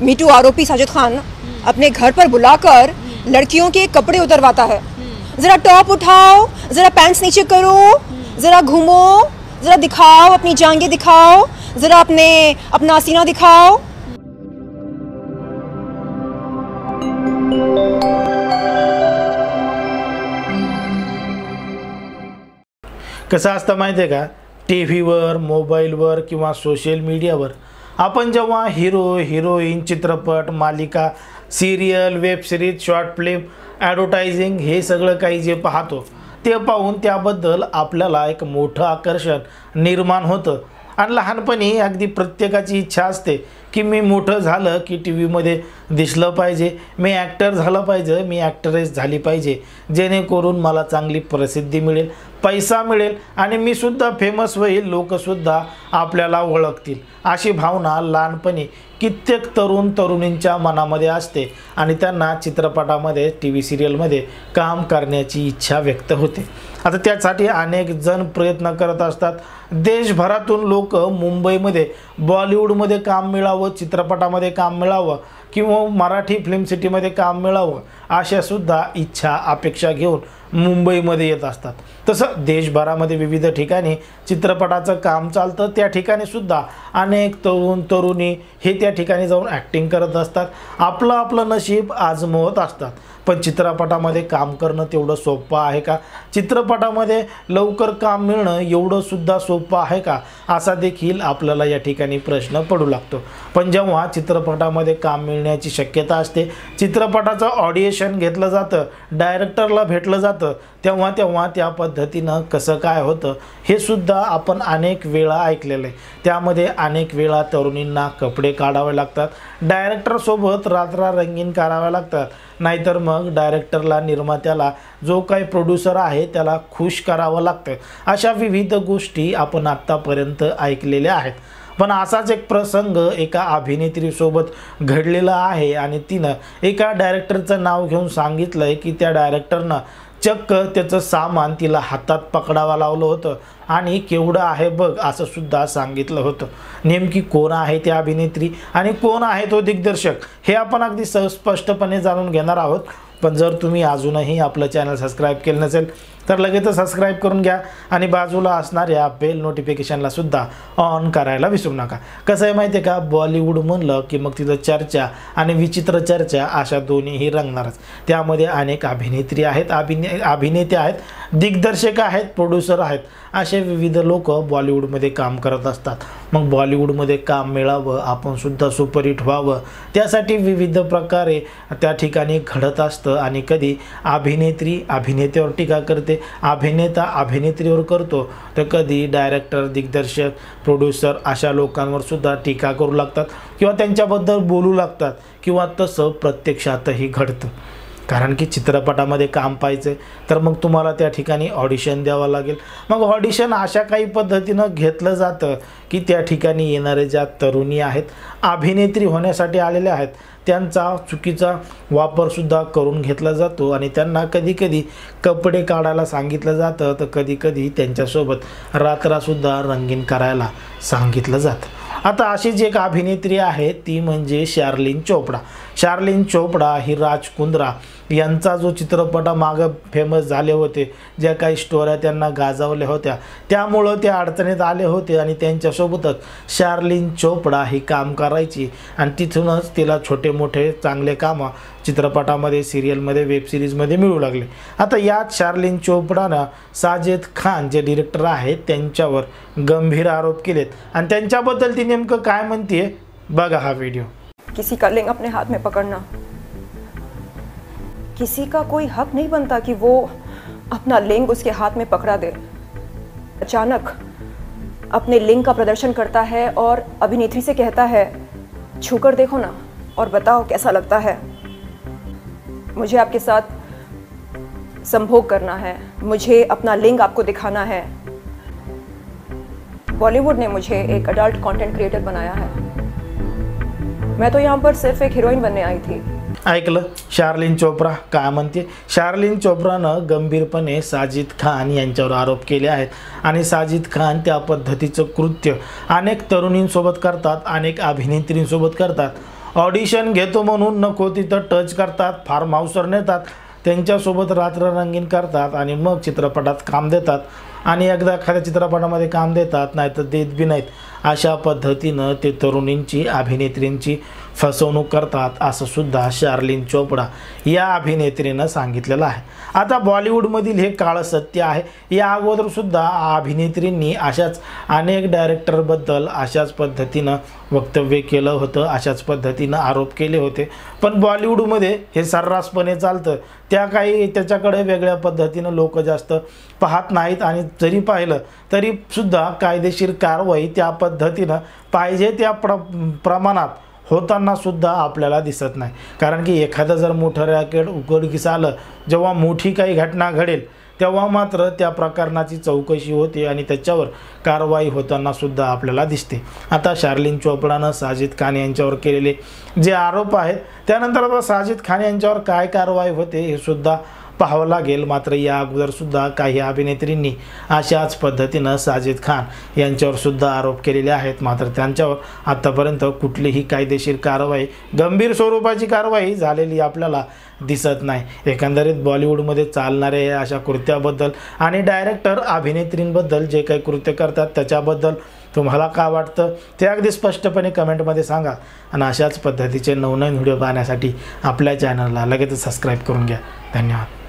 Me too आरोपी साजिद खान अपने घर पर बुलाकर लड़कियों के कपड़े उतरवाता है। जरा टॉप उठाओ, जरा पैंट्स नीचे करो, जरा घूमो, जरा दिखाओ, अपनी जांघें दिखाओ, जरा अपना सीना दिखाओ। कसं असतं माहिती आहे का, टी व्हीवर, मोबाईलवर किंवा सोशल मीडियावर आपण जेव्हा हिरो हिरोईन, चित्रपट, मालिका, serial, web series, short film, advertising हे सगळं काही जे पाहतो ते पाहून त्याबद्दल आपल्याला एक मोठं आकर्षण निर्माण होतं। आणि लहानपणी अगदी प्रत्येकाची इच्छा असते की मी मोठं झालं की टी व्हीमध्ये दिसलं पाहिजे, मी ॲक्टर झालं पाहिजे, मी ॲक्ट्रेस झाली पाहिजे, जेणेकरून मला चांगली प्रसिद्धी मिळेल, पैसा मिळेल आणि मी सुद्धा फेमस होईल, लोकसुद्धा आपल्याला ओळखतील, अशी भावना लहानपणी कित्येक तरुण तरुणींच्या मनामध्ये असते आणि त्यांना चित्रपटामध्ये, टी व्ही सिरियलमध्ये काम करण्याची इच्छा व्यक्त होते। आता त्यासाठी अनेक जण प्रयत्न करत असतात। देशभरातून लोक मुंबईमध्ये, बॉलिवूडमध्ये काम मिळावं, चित्रपटामध्ये काम मिळावं किंवा मराठी फिल्म सिटीमध्ये काम मिळावं अशा सुद्धा इच्छा, अपेक्षा घेऊन मुंबईमध्ये येत असतात। तसं देशभरामध्ये विविध ठिकाणी चित्रपटाचं काम चालतं, त्या ठिकाणी सुद्धा अनेक तरुण तरुणी हे त्या ठिकाणी जाऊन ॲक्टिंग करत असतात, आपलं आपलं नशीब आजमावत असतात। पण चित्रपटामध्ये काम करणं तेवढं सोपं आहे का? चित्रपटामध्ये लवकर काम मिळणं एवढं सुद्धा सोपं आहे का? असा देखील आपल्याला या ठिकाणी प्रश्न पडू लागतो। पण जेव्हा चित्रपटामध्ये काम मिळण्याची शक्यता असते, चित्रपटाचं ऑडिशन घेतलं जातं, डायरेक्टरला भेटलं जातं, तेव्हा त्या पद्धतीनं कसं काय होतं हे सुद्धा आपण अनेक वेळा ऐकलेलं आहे। त्यामध्ये अनेक वेळा तरुणींना कपडे काढावे लागतात, डायरेक्टरसोबत रात्र रंगीन कराव्या लागतात, नाहीतर मग डायरेक्टरला, निर्मात्याला, जो काही प्रोड्युसर आहे त्याला खुश करावं लागतं। अशा विविध गोष्टी आपण आत्तापर्यंत ऐकलेल्या आहेत। पण असाच एक प्रसंग एका अभिनेत्रीसोबत घडलेला आहे आणि तिनं एका डायरेक्टरचं नाव घेऊन सांगितलं आहे की त्या डायरेक्टरनं चक्क त्याचं सामान तिला हातात पकडावं लावलं होतं आणि केवढं आहे बघ असं सुद्धा सांगितलं होतं। नेमकी कोण आहे ती अभिनेत्री आणि कोण आहे तो दिग्दर्शक हे आपण अगदी स्पष्टपणे जाणून घेणार आहोत। पण जर तुम्ही अजूनही आपलं चॅनल सबस्क्राईब केलं नसेल तर लगेच सबस्क्राईब करून घ्या आणि बाजूला असणाऱ्या बेल नोटिफिकेशनला सुद्धा ऑन करायला विसरू नका। कसं आहे माहिती आहे का, बॉलिवूड म्हणलं की मग तिथं चर्चा आणि विचित्र चर्चा अशा दोन्हीही रंगणारच। त्यामध्ये अनेक अभिनेत्री आहेत, अभिनेते आहेत, दिग्दर्शक आहेत, प्रोड्युसर आहेत, असे विविध लोक बॉलिवूडमध्ये काम करत असतात। मग बॉलिवूडमध्ये काम मिळावं, आपण सुद्धा सुपरहिट व्हावं, त्यासाठी विविध प्रकारे त्या ठिकाणी घडत असतं आणि कधी अभिनेत्री अभिनेत्यावर टीका करते, अभिनेता अभिनेत्रीवर करतो, तर कधी डायरेक्टर, दिग्दर्शक, प्रोड्युसर अशा लोकांवर सुद्धा टीका करू लागतात किंवा त्यांच्याबद्दल बोलू लागतात किंवा तसं प्रत्यक्षातही घडतं। कारण की चित्रपटामध्ये काम पाहिजे तर मग तुम्हाला त्या ठिकाणी ऑडिशन द्यावं लागेल। मग ऑडिशन अशा काही पद्धतीनं घेतलं जातं की त्या ठिकाणी येणारे ज्या तरुणी आहेत, अभिनेत्री होण्यासाठी आलेल्या आहेत, त्यांचा चुकीचा वापरसुद्धा करून घेतला जातो आणि त्यांना कधीकधी कपडे काढायला सांगितलं जातं, तर कधीकधी त्यांच्यासोबत रात्रसुद्धा रंगीन करायला सांगितलं जातं। आता अशीच एक अभिनेत्री आहे ती म्हणजे शार्लिन चोपडा। शार्लिन चोपडा ही राज कुंद्रा यांचा जो चित्रपटामागं फेमस झाले होते, ज्या काही स्टोऱ्या त्यांना गाजवल्या होत्या, त्यामुळं ते अडचणीत आले होते आणि त्यांच्यासोबतच शार्लिन चोपडा ही काम करायची आणि तिथूनच तिला छोटे मोठे चांगले कामं चित्रपटामध्ये, सिरियलमध्ये, वेब सिरीजमध्ये मिळू लागले। आता यात शार्लिन चोपडानं साजिद खान जे डिरेक्टर आहेत त्यांच्यावर गंभीर आरोप केलेत आणि त्यांच्याबद्दल ती नेमकं काय म्हणते बघा हा व्हिडिओ। किसी का लिंग अपने हाथ में पकड़ना किसी का कोई हक नहीं बनता कि वो अपना लिंग उसके हाथ में पकड़ा दे। अचानक अपने लिंग का प्रदर्शन करता है और अभिनेत्री से कहता है छूकर देखो ना और बताओ कैसा लगता है, मुझे आपके साथ संभोग करना है, मुझे अपना लिंग आपको दिखाना है। बॉलीवुड ने मुझे एक अडल्ट कंटेंट क्रिएटर बनाया है, मैं तो यहाँ पर सिर्फ एक हीरोइन बनने आई थी। ऐकलं शार्लिन चोपडा काय म्हणते। शार्लिन चोपडानं गंभीरपणे साजिद खान यांच्यावर आरोप केले आहेत आणि साजिद खान त्या पद्धतीचं कृत्य अनेक तरुणींसोबत करतात, अनेक अभिनेत्रींसोबत करतात। ऑडिशन घेतो म्हणून नको तिथं टच करतात, फार्म हाऊसवर नेतात, त्यांच्यासोबत रात्र रंगीन करतात आणि मग चित्रपटात काम देतात आणि एकदा एखाद्या चित्रपटामध्ये काम देतात, नाहीतर देत बी नाहीत. अशा पद्धतीनं ते तरुणींची, अभिनेत्रींची फसवणूक करतात, असं सुद्धा शार्लिन चोपडा या अभिनेत्रीनं सांगितलेलं आहे. आता बॉलिवूडमधील हे काळं सत्य आहे. या अगोदरसुद्धा अभिनेत्रींनी अशाच अनेक डायरेक्टरबद्दल अशाच पद्धतीनं वक्तव्य केलं होतं, अशाच पद्धतीनं आरोप केले होते. पण बॉलिवूडमध्ये हे सर्रासपणे चालतं. त्याच्याकडे वेगळ्या पद्धतीनं लोक जास्त पाहत नाहीत आणि जरी पाहिलं तरीसुद्धा कायदेशीर कारवाई त्या पद्धतीनं पाहिजे त्या प्रमाणात होताना सुद्धा आपल्याला दिसत नाही. कारण की एखादं जर मोठं रॅकेट उघडकीस आलं, जेव्हा मोठी काही घटना घडेल तेव्हा मात्र त्या प्रकरणाची चौकशी होते आणि त्याच्यावर कारवाई होताना सुद्धा आपल्याला दिसते. आता शार्लिन चोपडानं साजिद खान यांच्यावर केलेले जे आरोप आहेत त्यानंतर आता साजिद खान यांच्यावर काय कारवाई होते हे सुद्धा पाहावं लागेल. मात्र या अगोदरसुद्धा काही अभिनेत्रींनी अशाच पद्धतीनं साजिद खान यांच्यावर सुद्धा आरोप केलेले आहेत. मात्र त्यांच्यावर आत्तापर्यंत कुठलीही कायदेशीर कारवाई, गंभीर स्वरूपाची कारवाई झालेली आपल्याला दिसत नाही. एकंदरीत बॉलिवूडमध्ये चालणाऱ्या अशा कृत्याबद्दल आणि डायरेक्टर अभिनेत्रींबद्दल जे काही कृत्य करतात त्याच्याबद्दल तुम्हाला काय वाटतं ते अगदी स्पष्टपणे कमेंटमध्ये सांगा. आणि अशाच पद्धतीचे नवनवीन व्हिडिओ पाहण्यासाठी आपल्या चॅनलला लगेच सबस्क्राईब करून घ्या. धन्यवाद.